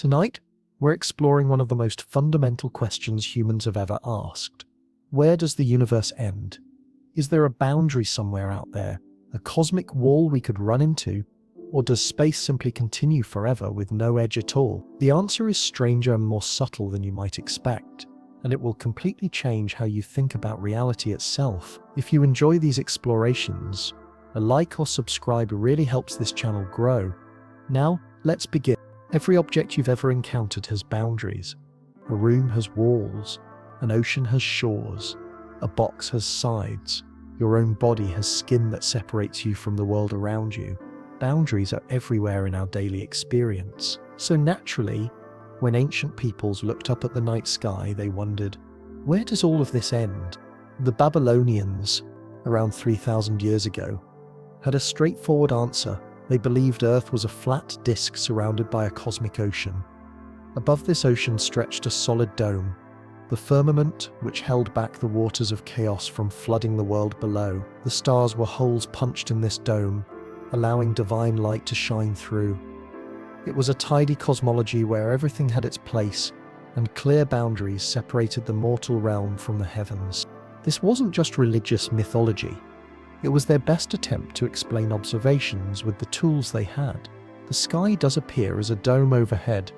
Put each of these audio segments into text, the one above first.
Tonight, we're exploring one of the most fundamental questions humans have ever asked. Where does the universe end? Is there a boundary somewhere out there, a cosmic wall we could run into? Or does space simply continue forever with no edge at all? The answer is stranger and more subtle than you might expect, and it will completely change how you think about reality itself. If you enjoy these explorations, a like or subscribe really helps this channel grow. Now, let's begin. Every object you've ever encountered has boundaries. A room has walls, an ocean has shores, a box has sides, your own body has skin that separates you from the world around you. Boundaries are everywhere in our daily experience. So naturally, when ancient peoples looked up at the night sky, they wondered, where does all of this end? The Babylonians, around 3,000 years ago, had a straightforward answer. They believed Earth was a flat disk surrounded by a cosmic ocean. Above this ocean stretched a solid dome, the firmament which held back the waters of chaos from flooding the world below. The stars were holes punched in this dome, allowing divine light to shine through. It was a tidy cosmology where everything had its place, and clear boundaries separated the mortal realm from the heavens. This wasn't just religious mythology. It was their best attempt to explain observations with the tools they had. The sky does appear as a dome overhead.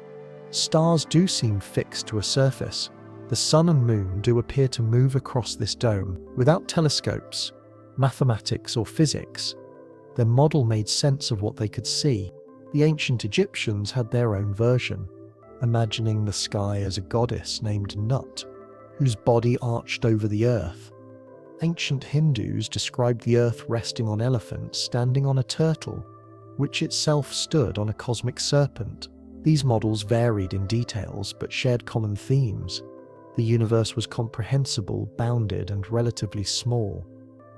Stars do seem fixed to a surface. The sun and moon do appear to move across this dome. Without telescopes, mathematics or physics, their model made sense of what they could see. The ancient Egyptians had their own version, imagining the sky as a goddess named Nut, whose body arched over the earth. Ancient Hindus described the earth resting on elephants standing on a turtle, which itself stood on a cosmic serpent. These models varied in details but shared common themes. The universe was comprehensible, bounded, and relatively small.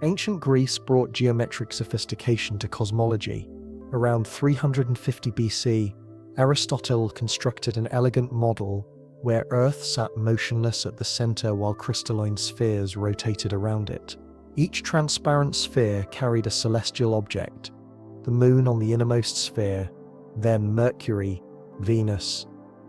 Ancient Greece brought geometric sophistication to cosmology. Around 350 BC, Aristotle constructed an elegant model where Earth sat motionless at the center while crystalline spheres rotated around it. Each transparent sphere carried a celestial object, the moon on the innermost sphere, then Mercury, Venus,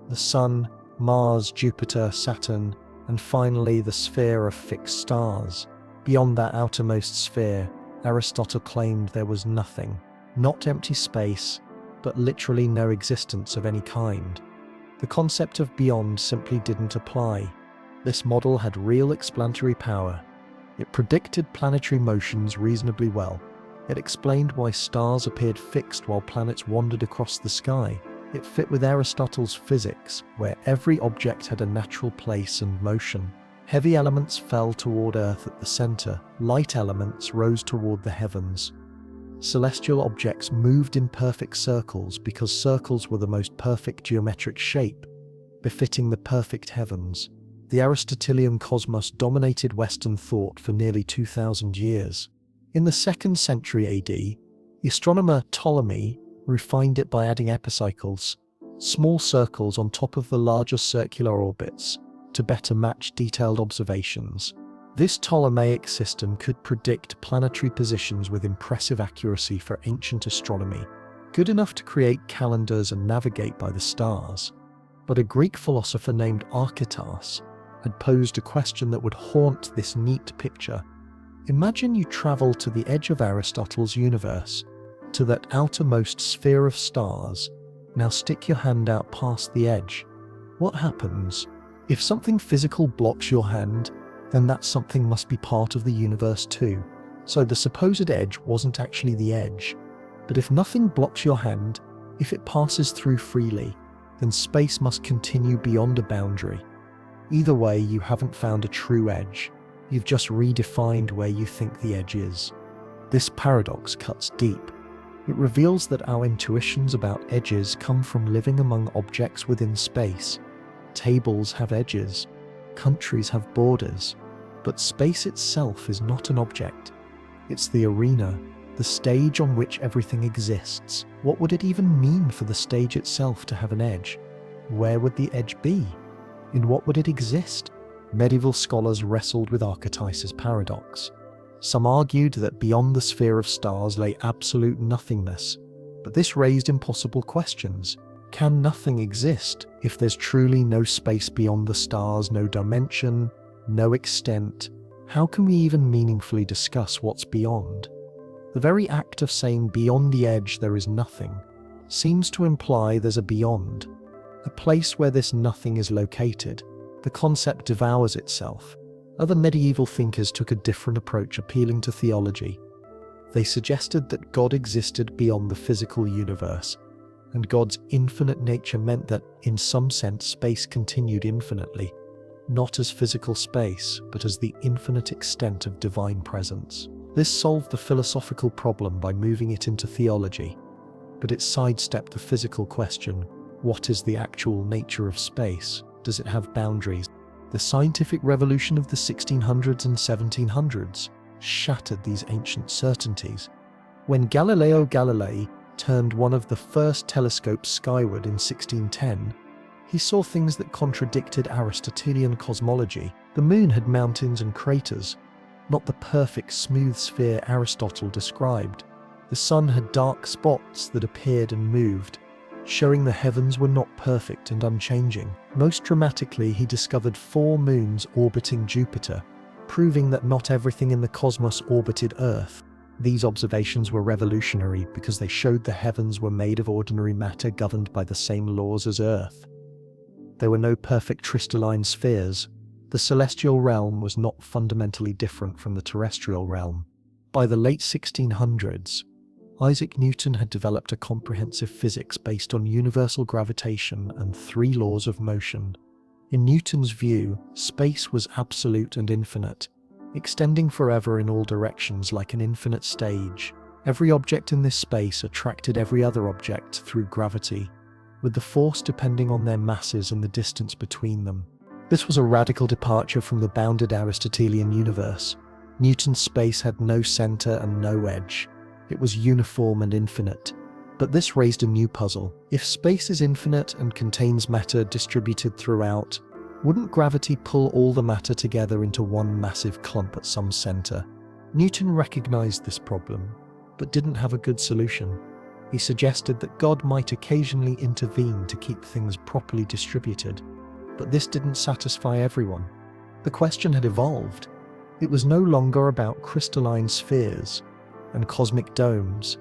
the Sun, Mars, Jupiter, Saturn, and finally the sphere of fixed stars. Beyond that outermost sphere, Aristotle claimed there was nothing, not empty space, but literally no existence of any kind. The concept of beyond simply didn't apply. This model had real explanatory power. It predicted planetary motions reasonably well. It explained why stars appeared fixed while planets wandered across the sky. It fit with Aristotle's physics, where every object had a natural place and motion. Heavy elements fell toward Earth at the center. Light elements rose toward the heavens. Celestial objects moved in perfect circles because circles were the most perfect geometric shape, befitting the perfect heavens. The Aristotelian cosmos dominated Western thought for nearly 2,000 years. In the 2nd century AD, the astronomer Ptolemy refined it by adding epicycles, small circles on top of the larger circular orbits, to better match detailed observations. This Ptolemaic system could predict planetary positions with impressive accuracy for ancient astronomy, good enough to create calendars and navigate by the stars. But a Greek philosopher named Archytas had posed a question that would haunt this neat picture. Imagine you travel to the edge of Aristotle's universe, to that outermost sphere of stars. Now stick your hand out past the edge. What happens? If something physical blocks your hand, then that something must be part of the universe too. So the supposed edge wasn't actually the edge. But if nothing blocks your hand, if it passes through freely, then space must continue beyond a boundary. Either way, you haven't found a true edge. You've just redefined where you think the edge is. This paradox cuts deep. It reveals that our intuitions about edges come from living among objects within space. Tables have edges. Countries have borders, but space itself is not an object. It's the arena, the stage on which everything exists. What would it even mean for the stage itself to have an edge? Where would the edge be? In what would it exist? Medieval scholars wrestled with Archytas' paradox. Some argued that beyond the sphere of stars lay absolute nothingness, but this raised impossible questions. Can nothing exist if there's truly no space beyond the stars, no dimension, no extent? How can we even meaningfully discuss what's beyond? The very act of saying beyond the edge there is nothing seems to imply there's a beyond, a place where this nothing is located. The concept devours itself. Other medieval thinkers took a different approach, appealing to theology. They suggested that God existed beyond the physical universe, and God's infinite nature meant that, in some sense, space continued infinitely, not as physical space, but as the infinite extent of divine presence. This solved the philosophical problem by moving it into theology, but it sidestepped the physical question: what is the actual nature of space? Does it have boundaries? The scientific revolution of the 1600s and 1700s shattered these ancient certainties. When Galileo Galilei turned one of the first telescopes skyward in 1610, he saw things that contradicted Aristotelian cosmology. The moon had mountains and craters, not the perfect smooth sphere Aristotle described. The sun had dark spots that appeared and moved, showing the heavens were not perfect and unchanging. Most dramatically, he discovered 4 moons orbiting Jupiter, proving that not everything in the cosmos orbited Earth. These observations were revolutionary because they showed the heavens were made of ordinary matter governed by the same laws as Earth. There were no perfect crystalline spheres. The celestial realm was not fundamentally different from the terrestrial realm. By the late 1600s, Isaac Newton had developed a comprehensive physics based on universal gravitation and 3 laws of motion. In Newton's view, space was absolute and infinite, extending forever in all directions like an infinite stage. Every object in this space attracted every other object through gravity, with the force depending on their masses and the distance between them. This was a radical departure from the bounded Aristotelian universe. Newton's space had no center and no edge. It was uniform and infinite. But this raised a new puzzle. If space is infinite and contains matter distributed throughout, wouldn't gravity pull all the matter together into one massive clump at some center? Newton recognized this problem, but didn't have a good solution. He suggested that God might occasionally intervene to keep things properly distributed, but this didn't satisfy everyone. The question had evolved. It was no longer about crystalline spheres and cosmic domes.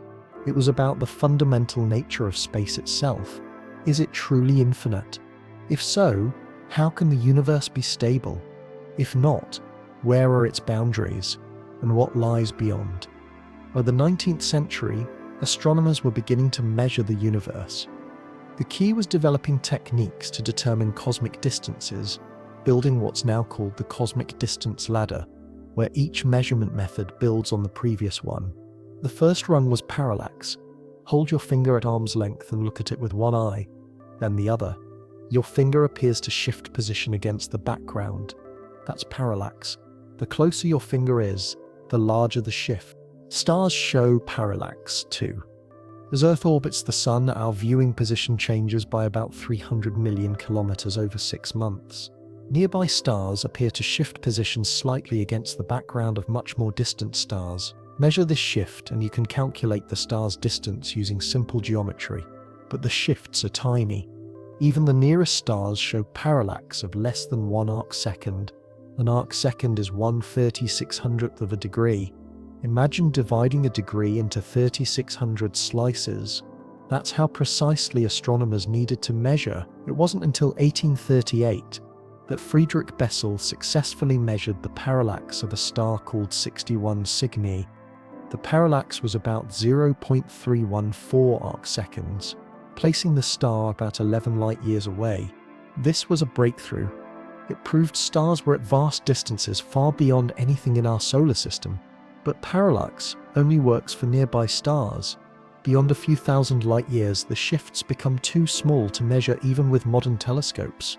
It was about the fundamental nature of space itself. Is it truly infinite? If so, how can the universe be stable? If not, where are its boundaries, and what lies beyond? By the 19th century, astronomers were beginning to measure the universe. The key was developing techniques to determine cosmic distances, building what's now called the cosmic distance ladder, where each measurement method builds on the previous one. The first rung was parallax. Hold your finger at arm's length and look at it with one eye, then the other. Your finger appears to shift position against the background. That's parallax. The closer your finger is, the larger the shift. Stars show parallax too. As Earth orbits the Sun, our viewing position changes by about 300 million kilometers over 6 months. Nearby stars appear to shift position slightly against the background of much more distant stars. Measure this shift and you can calculate the star's distance using simple geometry. But the shifts are tiny. Even the nearest stars show parallax of less than 1 arcsecond. An arcsecond is 1/3600th of a degree. Imagine dividing a degree into 3600 slices. That's how precisely astronomers needed to measure. It wasn't until 1838 that Friedrich Bessel successfully measured the parallax of a star called 61 Cygni. The parallax was about 0.314 arcseconds, placing the star about 11 light-years away. This was a breakthrough. It proved stars were at vast distances far beyond anything in our solar system. But parallax only works for nearby stars. Beyond a few thousand light-years, the shifts become too small to measure even with modern telescopes.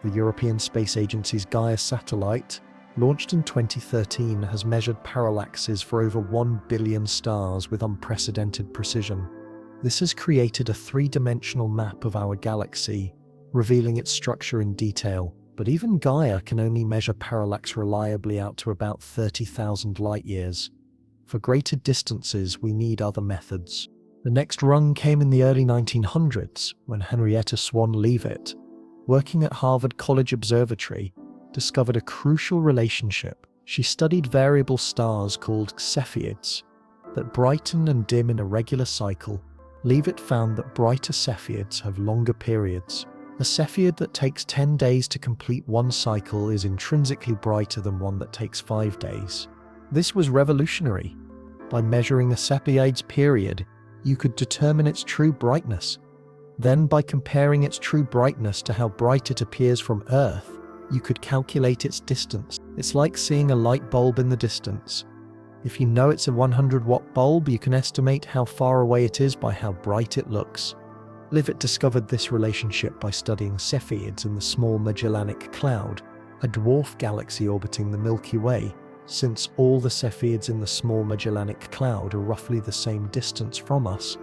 The European Space Agency's Gaia satellite, launched in 2013, has measured parallaxes for over 1 billion stars with unprecedented precision. This has created a 3-dimensional map of our galaxy, revealing its structure in detail. But even Gaia can only measure parallax reliably out to about 30,000 light-years. For greater distances, we need other methods. The next rung came in the early 1900s when Henrietta Swan Leavitt, working at Harvard College Observatory, discovered a crucial relationship. She studied variable stars called Cepheids that brighten and dim in a regular cycle. Leavitt found that brighter Cepheids have longer periods. A Cepheid that takes 10 days to complete one cycle is intrinsically brighter than one that takes 5 days. This was revolutionary. By measuring a Cepheid's period, you could determine its true brightness. Then, by comparing its true brightness to how bright it appears from Earth, you could calculate its distance. It's like seeing a light bulb in the distance. If you know it's a 100-watt bulb, you can estimate how far away it is by how bright it looks. Leavitt discovered this relationship by studying Cepheids in the Small Magellanic Cloud, a dwarf galaxy orbiting the Milky Way. Since all the Cepheids in the Small Magellanic Cloud are roughly the same distance from us,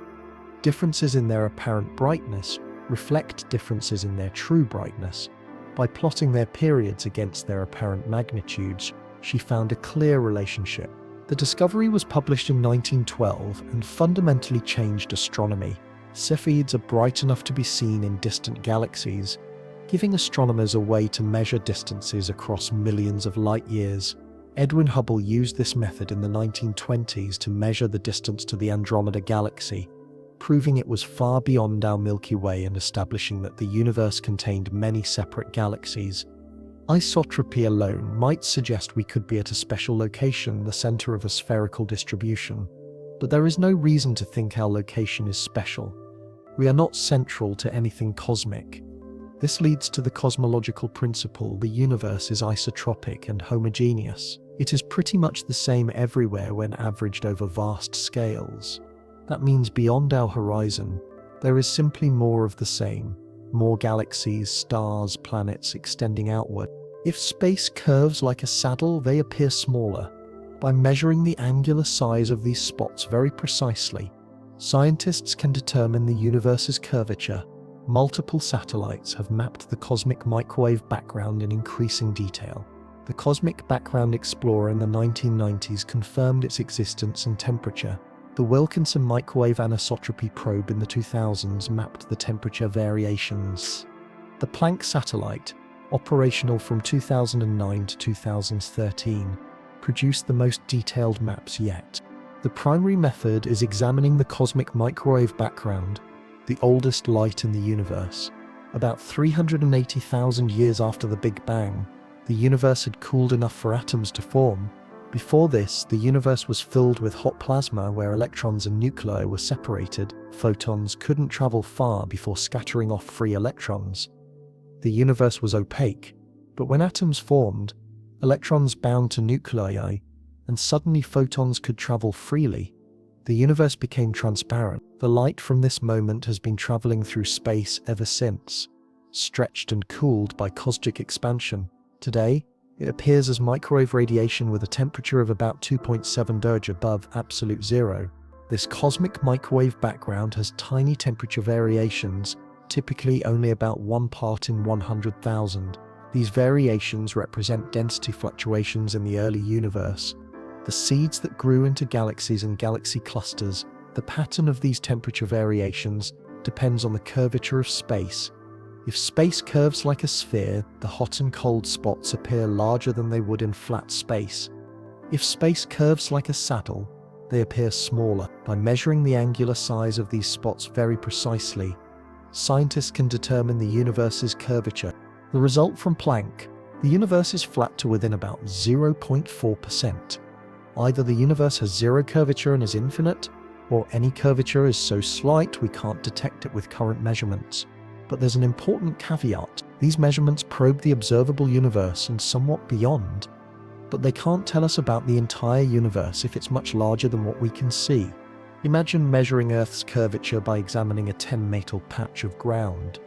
differences in their apparent brightness reflect differences in their true brightness. By plotting their periods against their apparent magnitudes, she found a clear relationship. The discovery was published in 1912 and fundamentally changed astronomy. Cepheids are bright enough to be seen in distant galaxies, giving astronomers a way to measure distances across millions of light years. Edwin Hubble used this method in the 1920s to measure the distance to the Andromeda Galaxy, proving it was far beyond our Milky Way and establishing that the universe contained many separate galaxies. Isotropy alone might suggest we could be at a special location, the center of a spherical distribution, but there is no reason to think our location is special. We are not central to anything cosmic. This leads to the cosmological principle: the universe is isotropic and homogeneous. It is pretty much the same everywhere when averaged over vast scales. That means beyond our horizon, there is simply more of the same. More galaxies, stars, planets extending outward. If space curves like a saddle, they appear smaller. By measuring the angular size of these spots very precisely, scientists can determine the universe's curvature. Multiple satellites have mapped the cosmic microwave background in increasing detail. The Cosmic Background Explorer in the 1990s confirmed its existence and temperature. The Wilkinson Microwave Anisotropy Probe in the 2000s mapped the temperature variations. The Planck satellite, operational from 2009 to 2013, produced the most detailed maps yet. The primary method is examining the cosmic microwave background, the oldest light in the universe. About 380,000 years after the Big Bang, the universe had cooled enough for atoms to form. Before this, the universe was filled with hot plasma where electrons and nuclei were separated. Photons couldn't travel far before scattering off free electrons. The universe was opaque, but when atoms formed, electrons bound to nuclei, and suddenly photons could travel freely. The universe became transparent. The light from this moment has been traveling through space ever since, stretched and cooled by cosmic expansion. Today, it appears as microwave radiation with a temperature of about 2.7 degrees above absolute zero. This cosmic microwave background has tiny temperature variations, typically only about 1 part in 100,000. These variations represent density fluctuations in the early universe, the seeds that grew into galaxies and galaxy clusters. The pattern of these temperature variations depends on the curvature of space. If space curves like a sphere, the hot and cold spots appear larger than they would in flat space. If space curves like a saddle, they appear smaller. By measuring the angular size of these spots very precisely, scientists can determine the universe's curvature. The result from Planck: the universe is flat to within about 0.4%. Either the universe has zero curvature and is infinite, or any curvature is so slight we can't detect it with current measurements. But there's an important caveat. These measurements probe the observable universe and somewhat beyond, but they can't tell us about the entire universe if it's much larger than what we can see. Imagine measuring Earth's curvature by examining a 10-meter patch of ground.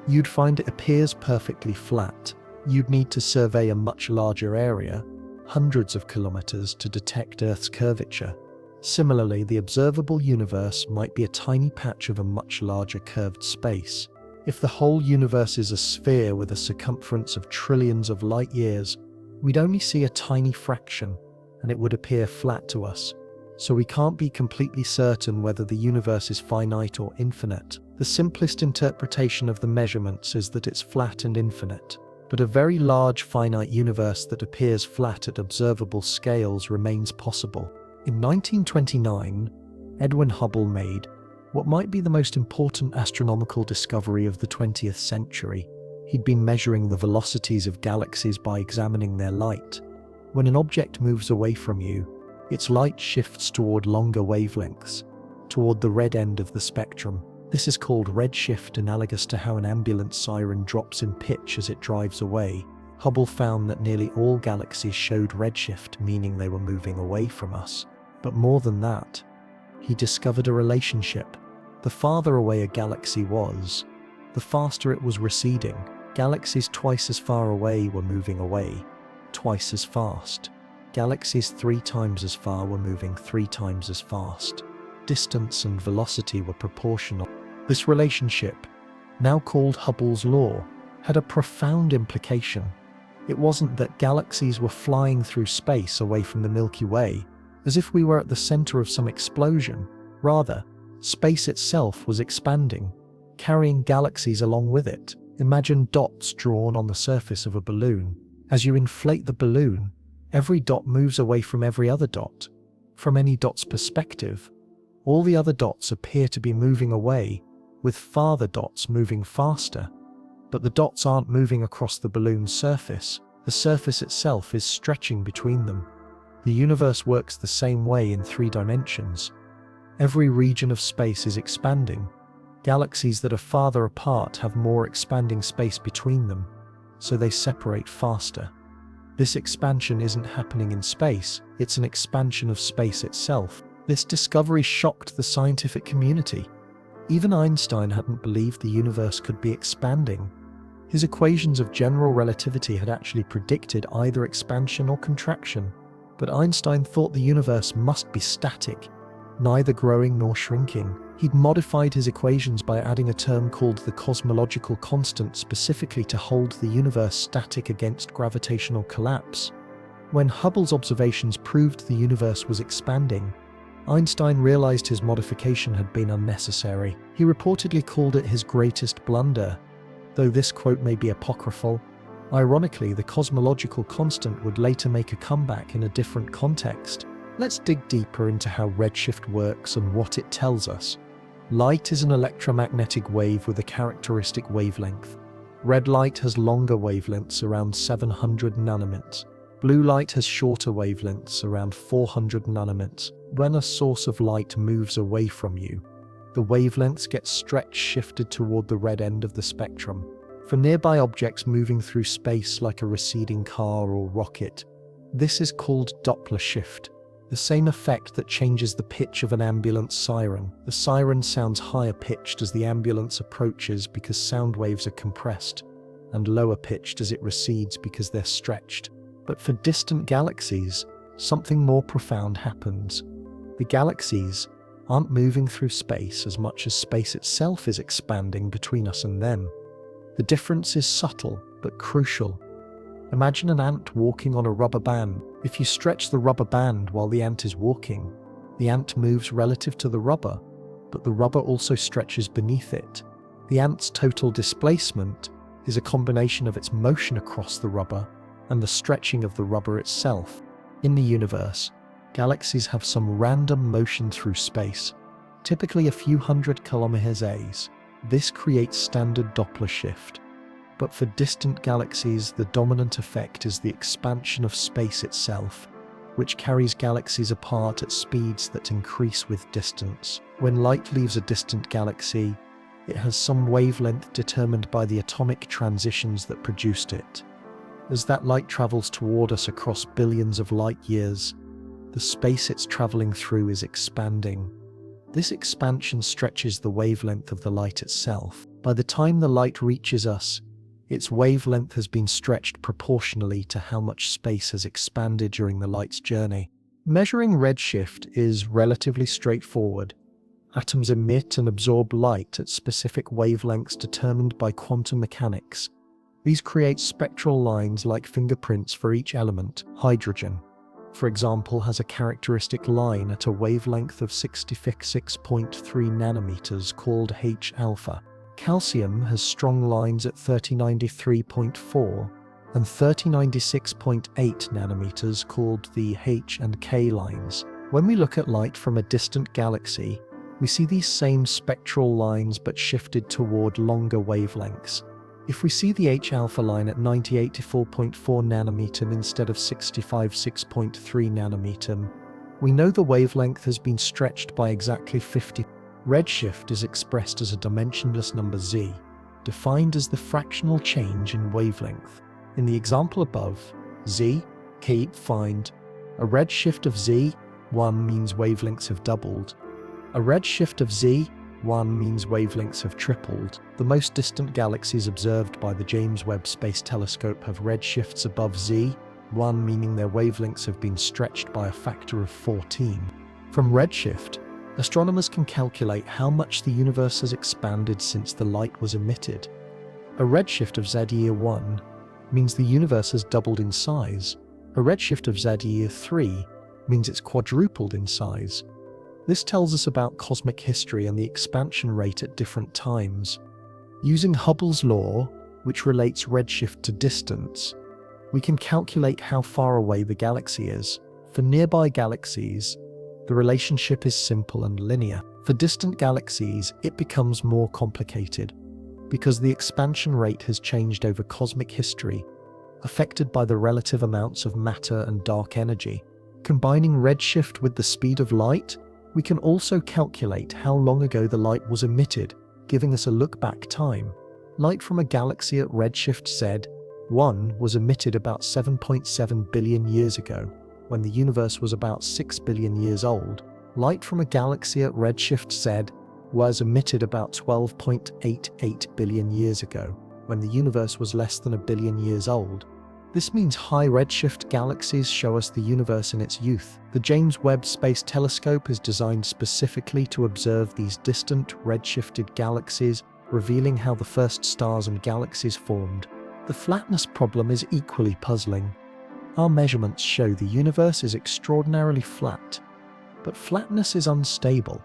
You'd find it appears perfectly flat. You'd need to survey a much larger area, hundreds of kilometers, to detect Earth's curvature. Similarly, the observable universe might be a tiny patch of a much larger curved space. If the whole universe is a sphere with a circumference of trillions of light years, we'd only see a tiny fraction, and it would appear flat to us. so we can't be completely certain whether the universe is finite or infinite. The simplest interpretation of the measurements is that it's flat and infinite. But a very large finite universe that appears flat at observable scales remains possible. In 1929, Edwin Hubble made what might be the most important astronomical discovery of the 20th century. He'd been measuring the velocities of galaxies by examining their light. When an object moves away from you, its light shifts toward longer wavelengths, toward the red end of the spectrum. This is called redshift, analogous to how an ambulance siren drops in pitch as it drives away. Hubble found that nearly all galaxies showed redshift, meaning they were moving away from us. But more than that, he discovered a relationship. The farther away a galaxy was, the faster it was receding. Galaxies twice as far away were moving away, twice as fast. Galaxies 3 times as far were moving 3 times as fast. Distance and velocity were proportional. This relationship, now called Hubble's law, had a profound implication. It wasn't that galaxies were flying through space away from the Milky Way, as if we were at the center of some explosion. Rather, space itself was expanding, carrying galaxies along with it. Imagine dots drawn on the surface of a balloon. As you inflate the balloon, every dot moves away from every other dot. From any dot's perspective, all the other dots appear to be moving away, with farther dots moving faster. But the dots aren't moving across the balloon's surface. The surface itself is stretching between them. The universe works the same way in 3 dimensions. Every region of space is expanding. Galaxies that are farther apart have more expanding space between them, so they separate faster. This expansion isn't happening in space, it's an expansion of space itself. This discovery shocked the scientific community. Even Einstein hadn't believed the universe could be expanding. His equations of general relativity had actually predicted either expansion or contraction, but Einstein thought the universe must be static, neither growing nor shrinking. He'd modified his equations by adding a term called the cosmological constant specifically to hold the universe static against gravitational collapse. When Hubble's observations proved the universe was expanding, Einstein realized his modification had been unnecessary. He reportedly called it his greatest blunder, though this quote may be apocryphal. Ironically, the cosmological constant would later make a comeback in a different context. Let's dig deeper into how redshift works and what it tells us. Light is an electromagnetic wave with a characteristic wavelength. Red light has longer wavelengths, around 700 nanometers. Blue light has shorter wavelengths, around 400 nanometers. When a source of light moves away from you, the wavelengths get shifted toward the red end of the spectrum. For nearby objects moving through space like a receding car or rocket, this is called Doppler shift, the same effect that changes the pitch of an ambulance siren. The siren sounds higher pitched as the ambulance approaches because sound waves are compressed, and lower pitched as it recedes because they're stretched. But for distant galaxies, something more profound happens. The galaxies aren't moving through space as much as space itself is expanding between us and them. The difference is subtle but crucial. Imagine an ant walking on a rubber band. If you stretch the rubber band while the ant is walking, the ant moves relative to the rubber, but the rubber also stretches beneath it. The ant's total displacement is a combination of its motion across the rubber and the stretching of the rubber itself. In the universe, galaxies have some random motion through space, typically a few hundred kilometers. This creates standard Doppler shift. But for distant galaxies, the dominant effect is the expansion of space itself, which carries galaxies apart at speeds that increase with distance. When light leaves a distant galaxy, it has some wavelength determined by the atomic transitions that produced it. As that light travels toward us across billions of light years, the space it's traveling through is expanding. This expansion stretches the wavelength of the light itself. By the time the light reaches us, its wavelength has been stretched proportionally to how much space has expanded during the light's journey. Measuring redshift is relatively straightforward. Atoms emit and absorb light at specific wavelengths determined by quantum mechanics. These create spectral lines like fingerprints for each element. Hydrogen, for example, has a characteristic line at a wavelength of 66.3 nanometers called H-alpha. Calcium has strong lines at 3093.4 and 3096.8 nanometers called the H and K lines. When we look at light from a distant galaxy, we see these same spectral lines but shifted toward longer wavelengths. If we see the H-alpha line at 9084.4 nanometer instead of 656.3 nanometer, we know the wavelength has been stretched by exactly 50. Redshift is expressed as a dimensionless number z, defined as the fractional change in wavelength. In the example above, z, find, a redshift of z1 means wavelengths have doubled. A redshift of z1 means wavelengths have tripled. The most distant galaxies observed by the James Webb Space Telescope have redshifts above z1, meaning their wavelengths have been stretched by a factor of 14. From redshift, astronomers can calculate how much the universe has expanded since the light was emitted. A redshift of Z-1 means the universe has doubled in size. A redshift of Z-3 means it's quadrupled in size. This tells us about cosmic history and the expansion rate at different times. Using Hubble's law, which relates redshift to distance, we can calculate how far away the galaxy is. For nearby galaxies, the relationship is simple and linear. For distant galaxies, it becomes more complicated, because the expansion rate has changed over cosmic history, affected by the relative amounts of matter and dark energy. Combining redshift with the speed of light, we can also calculate how long ago the light was emitted, giving us a look-back time. Light from a galaxy at redshift Z1 was emitted about 7.7 billion years ago, when the universe was about 6 billion years old. Light from a galaxy at redshift Z was emitted about 12.88 billion years ago, when the universe was less than a billion years old. This means high redshift galaxies show us the universe in its youth. The James Webb Space Telescope is designed specifically to observe these distant, redshifted galaxies, revealing how the first stars and galaxies formed. The flatness problem is equally puzzling. Our measurements show the universe is extraordinarily flat, but flatness is unstable.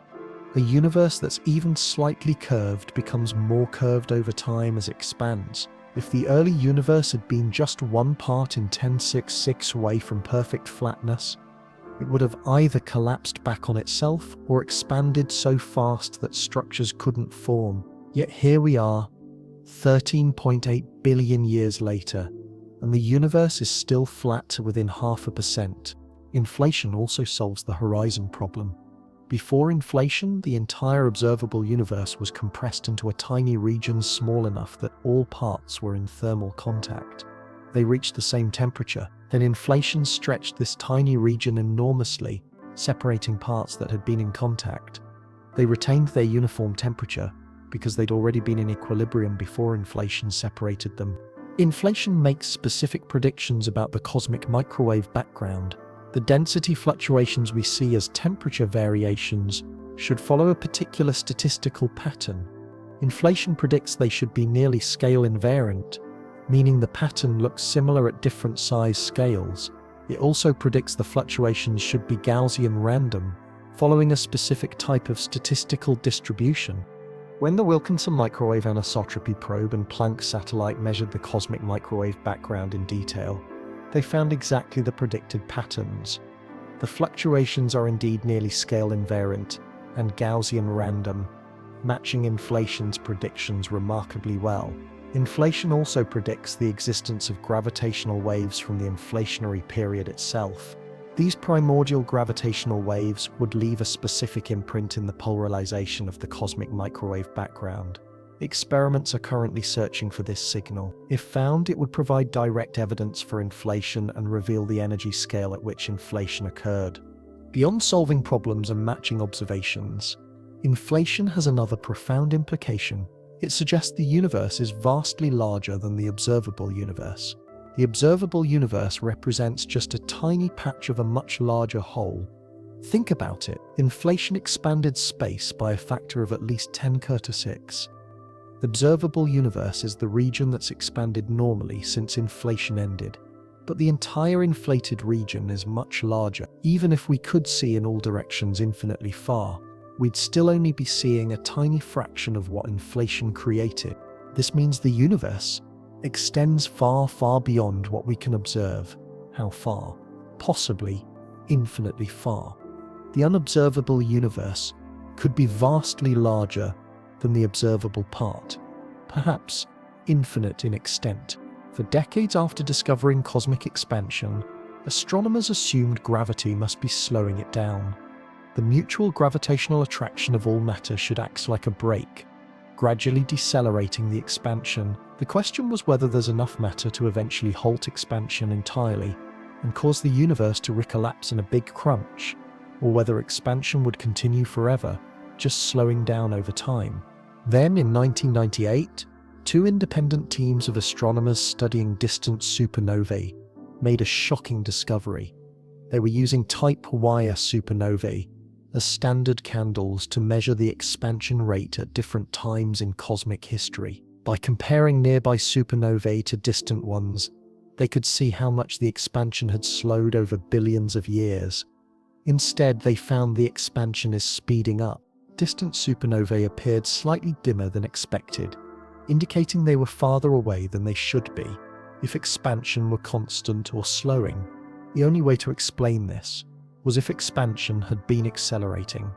A universe that's even slightly curved becomes more curved over time as it expands. If the early universe had been just 1 part in 1066 away from perfect flatness, it would have either collapsed back on itself or expanded so fast that structures couldn't form. Yet here we are, 13.8 billion years later, and the universe is still flat to within 0.5%. Inflation also solves the horizon problem. Before inflation, the entire observable universe was compressed into a tiny region small enough that all parts were in thermal contact. They reached the same temperature. Then inflation stretched this tiny region enormously, separating parts that had been in contact. They retained their uniform temperature because they'd already been in equilibrium before inflation separated them. Inflation makes specific predictions about the cosmic microwave background. The density fluctuations we see as temperature variations should follow a particular statistical pattern. Inflation predicts they should be nearly scale invariant, meaning the pattern looks similar at different size scales. It also predicts the fluctuations should be Gaussian random, following a specific type of statistical distribution. When the Wilkinson Microwave Anisotropy Probe and Planck satellite measured the cosmic microwave background in detail, they found exactly the predicted patterns. The fluctuations are indeed nearly scale invariant and Gaussian random, matching inflation's predictions remarkably well. Inflation also predicts the existence of gravitational waves from the inflationary period itself. These primordial gravitational waves would leave a specific imprint in the polarization of the cosmic microwave background. Experiments are currently searching for this signal. If found, it would provide direct evidence for inflation and reveal the energy scale at which inflation occurred. Beyond solving problems and matching observations, inflation has another profound implication. It suggests the universe is vastly larger than the observable universe. The observable universe represents just a tiny patch of a much larger whole. Think about it. Inflation expanded space by a factor of at least 10 to 6. The observable universe is the region that's expanded normally since inflation ended. but the entire inflated region is much larger. Even if we could see in all directions infinitely far, we'd still only be seeing a tiny fraction of what inflation created. This means the universe extends far, far beyond what we can observe. How far? Possibly infinitely far. The unobservable universe could be vastly larger than the observable part, perhaps infinite in extent. For decades after discovering cosmic expansion, astronomers assumed gravity must be slowing it down. The mutual gravitational attraction of all matter should act like a brake, gradually decelerating the expansion. The question was whether there's enough matter to eventually halt expansion entirely and cause the universe to recollapse in a big crunch, or whether expansion would continue forever, just slowing down over time. Then, in 1998, two independent teams of astronomers studying distant supernovae made a shocking discovery. They were using type Wire supernovae as standard candles to measure the expansion rate at different times in cosmic history. By comparing nearby supernovae to distant ones, they could see how much the expansion had slowed over billions of years. Instead, they found the expansion is speeding up. Distant supernovae appeared slightly dimmer than expected, indicating they were farther away than they should be. If expansion were constant or slowing, the only way to explain this was if expansion had been accelerating.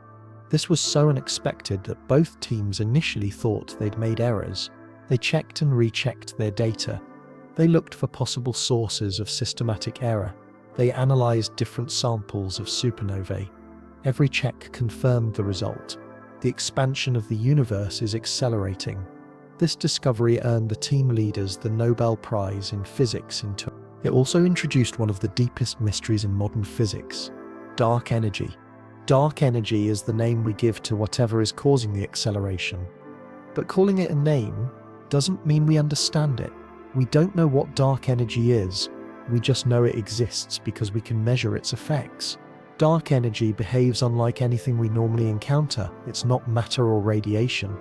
This was so unexpected that both teams initially thought they'd made errors. They checked and rechecked their data. They looked for possible sources of systematic error. They analyzed different samples of supernovae. Every check confirmed the result. The expansion of the universe is accelerating. This discovery earned the team leaders the Nobel Prize in Physics in turn. It also introduced one of the deepest mysteries in modern physics: dark energy. Dark energy is the name we give to whatever is causing the acceleration. But calling it a name doesn't mean we understand it. We don't know what dark energy is. We just know it exists because we can measure its effects. Dark energy behaves unlike anything we normally encounter. It's not matter or radiation.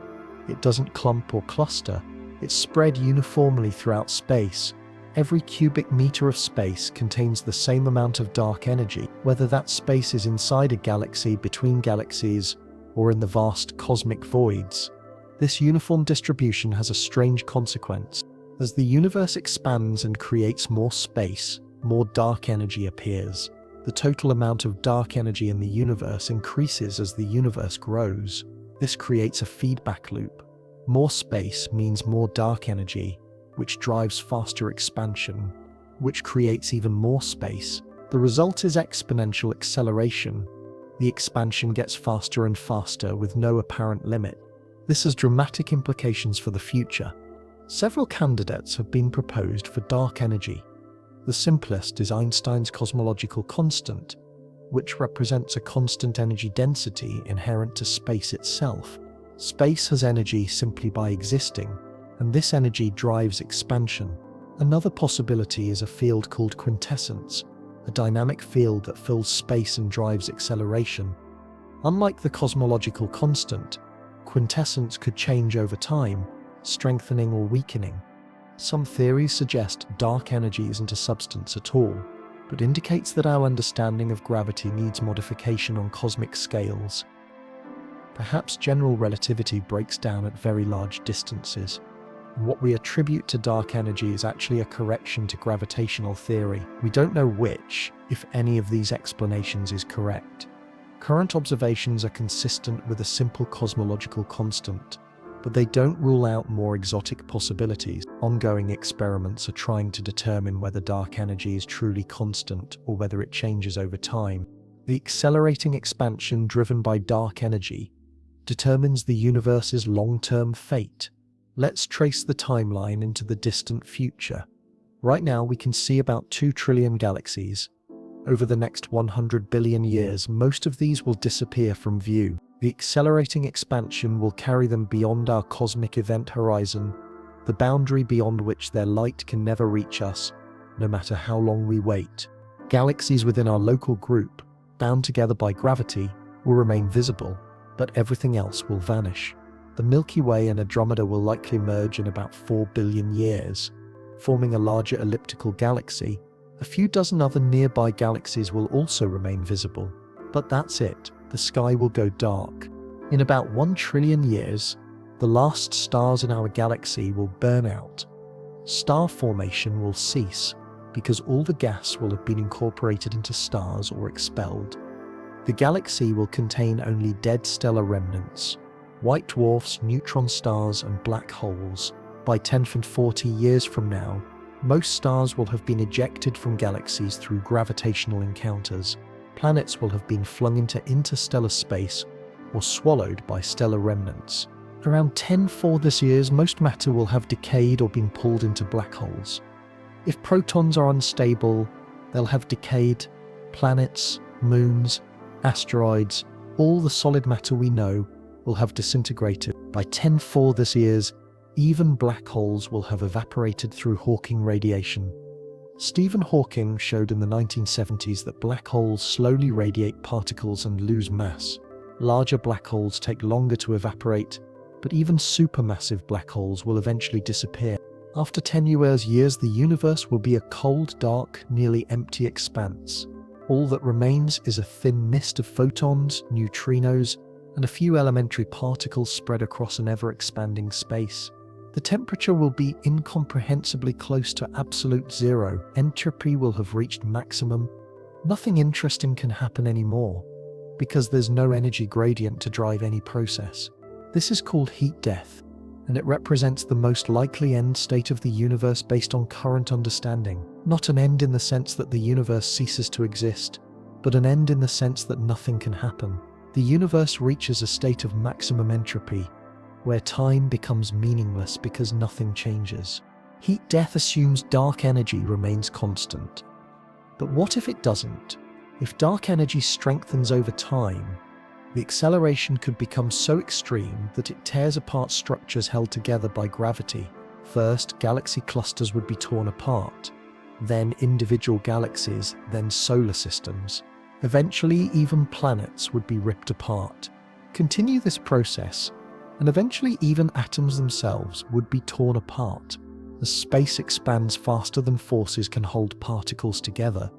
It doesn't clump or cluster. It's spread uniformly throughout space. Every cubic meter of space contains the same amount of dark energy, whether that space is inside a galaxy, between galaxies, or in the vast cosmic voids. This uniform distribution has a strange consequence. As the universe expands and creates more space, more dark energy appears. The total amount of dark energy in the universe increases as the universe grows. This creates a feedback loop. More space means more dark energy, which drives faster expansion, which creates even more space. The result is exponential acceleration. The expansion gets faster and faster with no apparent limit. This has dramatic implications for the future. Several candidates have been proposed for dark energy. The simplest is Einstein's cosmological constant, which represents a constant energy density inherent to space itself. Space has energy simply by existing, and this energy drives expansion. Another possibility is a field called quintessence, a dynamic field that fills space and drives acceleration. Unlike the cosmological constant, quintessence could change over time, strengthening or weakening. Some theories suggest dark energy isn't a substance at all, but indicates that our understanding of gravity needs modification on cosmic scales. Perhaps general relativity breaks down at very large distances, and what we attribute to dark energy is actually a correction to gravitational theory. We don't know which, if any, of these explanations is correct. Current observations are consistent with a simple cosmological constant, but they don't rule out more exotic possibilities. Ongoing experiments are trying to determine whether dark energy is truly constant or whether it changes over time. The accelerating expansion driven by dark energy determines the universe's long-term fate. Let's trace the timeline into the distant future. Right now, we can see about 2 trillion galaxies. Over the next 100 billion years, most of these will disappear from view. The accelerating expansion will carry them beyond our cosmic event horizon, the boundary beyond which their light can never reach us, no matter how long we wait. Galaxies within our local group, bound together by gravity, will remain visible, but everything else will vanish. The Milky Way and Andromeda will likely merge in about 4 billion years, forming a larger elliptical galaxy, A few dozen other nearby galaxies will also remain visible. But that's it. The sky will go dark. In about 1 trillion years, the last stars in our galaxy will burn out. Star formation will cease because all the gas will have been incorporated into stars or expelled. The galaxy will contain only dead stellar remnants, white dwarfs, neutron stars, and black holes. By 1040 years from now, most stars will have been ejected from galaxies through gravitational encounters. Planets will have been flung into interstellar space or swallowed by stellar remnants. Around 1040 years, most matter will have decayed or been pulled into black holes. If protons are unstable, they'll have decayed. Planets, moons, asteroids, all the solid matter we know will have disintegrated. By 1040 years, even black holes will have evaporated through Hawking radiation. Stephen Hawking showed in the 1970s that black holes slowly radiate particles and lose mass. Larger black holes take longer to evaporate, but even supermassive black holes will eventually disappear. After 10 years, the universe will be a cold, dark, nearly empty expanse. All that remains is a thin mist of photons, neutrinos, and a few elementary particles spread across an ever-expanding space. The temperature will be incomprehensibly close to absolute zero. Entropy will have reached maximum. Nothing interesting can happen anymore, because there's no energy gradient to drive any process. This is called heat death, and it represents the most likely end state of the universe based on current understanding. Not an end in the sense that the universe ceases to exist, but an end in the sense that nothing can happen. The universe reaches a state of maximum entropy, where time becomes meaningless because nothing changes. Heat death assumes dark energy remains constant. But what if it doesn't? If dark energy strengthens over time, the acceleration could become so extreme that it tears apart structures held together by gravity. First, galaxy clusters would be torn apart, then individual galaxies, then solar systems. Eventually, even planets would be ripped apart. Continue this process, and eventually even atoms themselves would be torn apart, as space expands faster than forces can hold particles together.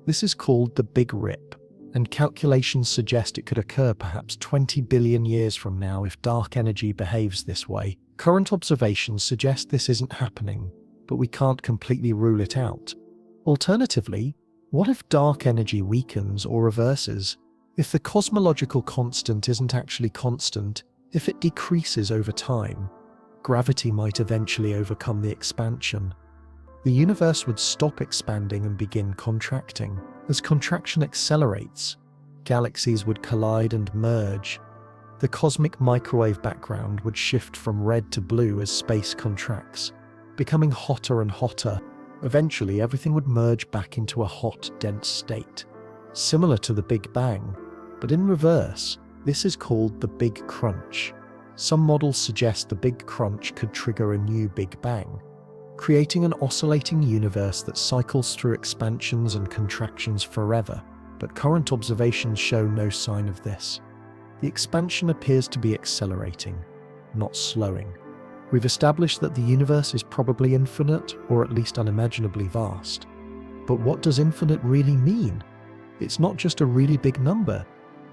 This is called the Big Rip, and calculations suggest it could occur perhaps 20 billion years from now if dark energy behaves this way. Current observations suggest this isn't happening, but we can't completely rule it out. Alternatively, what if dark energy weakens or reverses? If the cosmological constant isn't actually constant, if it decreases over time, gravity might eventually overcome the expansion. The universe would stop expanding and begin contracting. As contraction accelerates, galaxies would collide and merge. The cosmic microwave background would shift from red to blue as space contracts, becoming hotter and hotter. Eventually, everything would merge back into a hot, dense state, similar to the Big Bang, but in reverse. This is called the Big Crunch. Some models suggest the Big Crunch could trigger a new Big Bang, creating an oscillating universe that cycles through expansions and contractions forever. But current observations show no sign of this. The expansion appears to be accelerating, not slowing. We've established that the universe is probably infinite, or at least unimaginably vast. But what does infinite really mean? It's not just a really big number.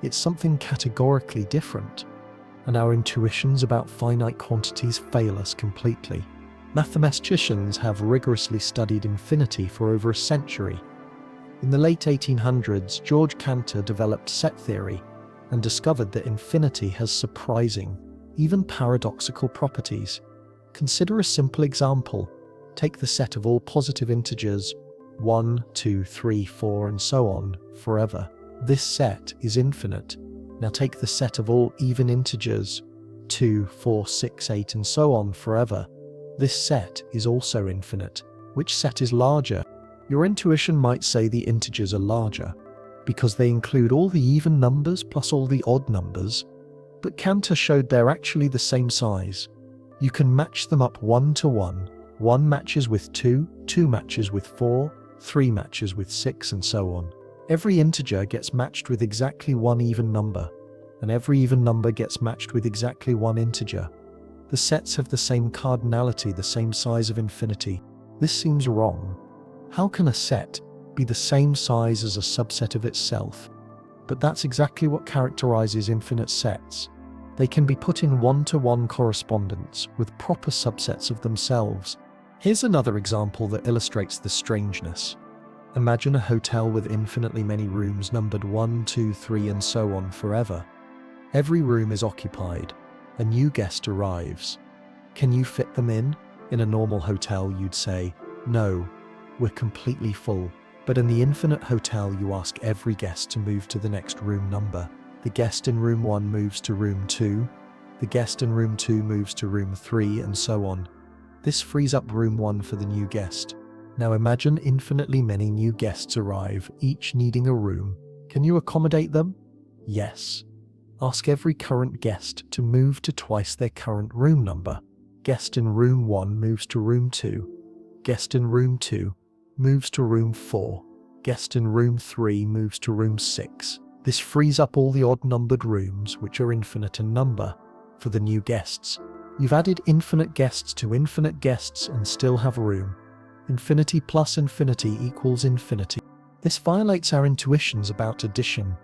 It's something categorically different, and our intuitions about finite quantities fail us completely. Mathematicians have rigorously studied infinity for over a century. In the late 1800s, George Cantor developed set theory and discovered that infinity has surprising, even paradoxical properties. Consider a simple example. Take the set of all positive integers, 1, 2, 3, 4, and so on, forever. This set is infinite. Now take the set of all even integers, 2, 4, 6, 8, and so on, forever. This set is also infinite. Which set is larger? Your intuition might say the integers are larger, because they include all the even numbers plus all the odd numbers. But Cantor showed they're actually the same size. You can match them up 1 to 1. 1 matches with 2, 2 matches with 4, 3 matches with 6, and so on. Every integer gets matched with exactly one even number, and every even number gets matched with exactly one integer. The sets have the same cardinality, the same size of infinity. This seems wrong. How can a set, be the same size as a subset of itself. But that's exactly what characterizes infinite sets. They can be put in one-to-one correspondence with proper subsets of themselves. Here's another example that illustrates the strangeness. Imagine a hotel with infinitely many rooms numbered 1, 2, 3, and so on forever. Every room is occupied. A new guest arrives. Can you fit them in? In a normal hotel, you'd say, no, we're completely full. But in the infinite hotel, you ask every guest to move to the next room number. The guest in room 1 moves to room 2. The guest in room 2 moves to room 3, and so on. This frees up room 1 for the new guest. Now imagine infinitely many new guests arrive, each needing a room. Can you accommodate them? Yes. Ask every current guest to move to twice their current room number. Guest in room 1 moves to room 2. Guest in room 2 moves to room 4. Guest in room 3 moves to room 6. This frees up all the odd-numbered rooms, which are infinite in number, for the new guests. You've added infinite guests to infinite guests and still have room. Infinity plus infinity equals infinity. This violates our intuitions about addition,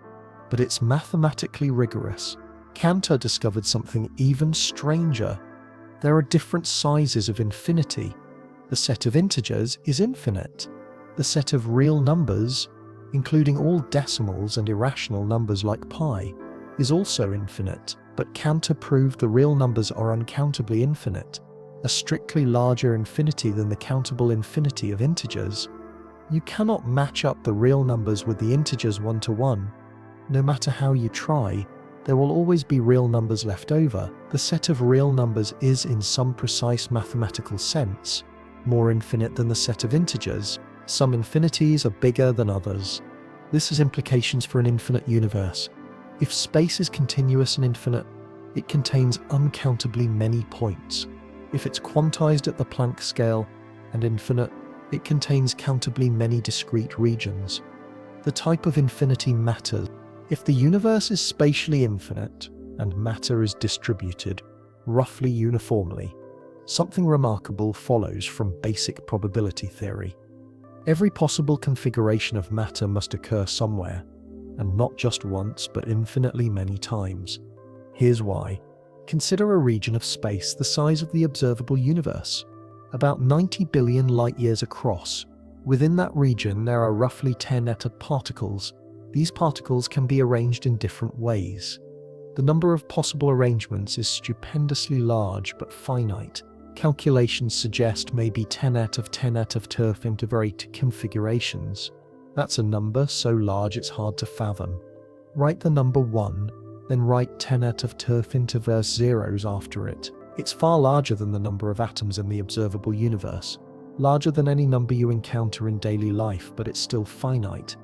but it's mathematically rigorous. Cantor discovered something even stranger. There are different sizes of infinity. The set of integers is infinite. The set of real numbers, including all decimals and irrational numbers like pi, is also infinite. But Cantor proved the real numbers are uncountably infinite, a strictly larger infinity than the countable infinity of integers. You cannot match up the real numbers with the integers one-to-one. No matter how you try, there will always be real numbers left over. The set of real numbers is, in some precise mathematical sense, more infinite than the set of integers. Some infinities are bigger than others. This has implications for an infinite universe. If space is continuous and infinite, it contains uncountably many points. If it's quantized at the Planck scale and infinite, it contains countably many discrete regions. The type of infinity matters. If the universe is spatially infinite and matter is distributed roughly uniformly, something remarkable follows from basic probability theory. Every possible configuration of matter must occur somewhere, and not just once, but infinitely many times. Here's why. Consider a region of space the size of the observable universe, about 90 billion light-years across. Within that region, there are roughly 10 atom particles. These particles can be arranged in different ways. The number of possible arrangements is stupendously large but finite. Calculations suggest maybe 10 out of 10 out of turf into varied configurations. That's a number so large it's hard to fathom. Write the number 1, then write 10 out of turf into verse zeros after it. It's far larger than the number of atoms in the observable universe, larger than any number you encounter in daily life, but it's still finite.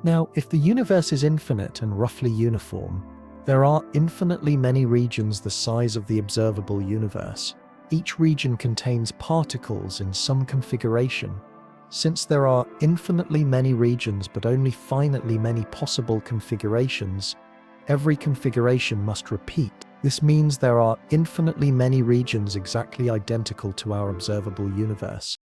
Now, if the universe is infinite and roughly uniform, there are infinitely many regions the size of the observable universe. Each region contains particles in some configuration. Since there are infinitely many regions but only finitely many possible configurations, every configuration must repeat. This means there are infinitely many regions exactly identical to our observable universe.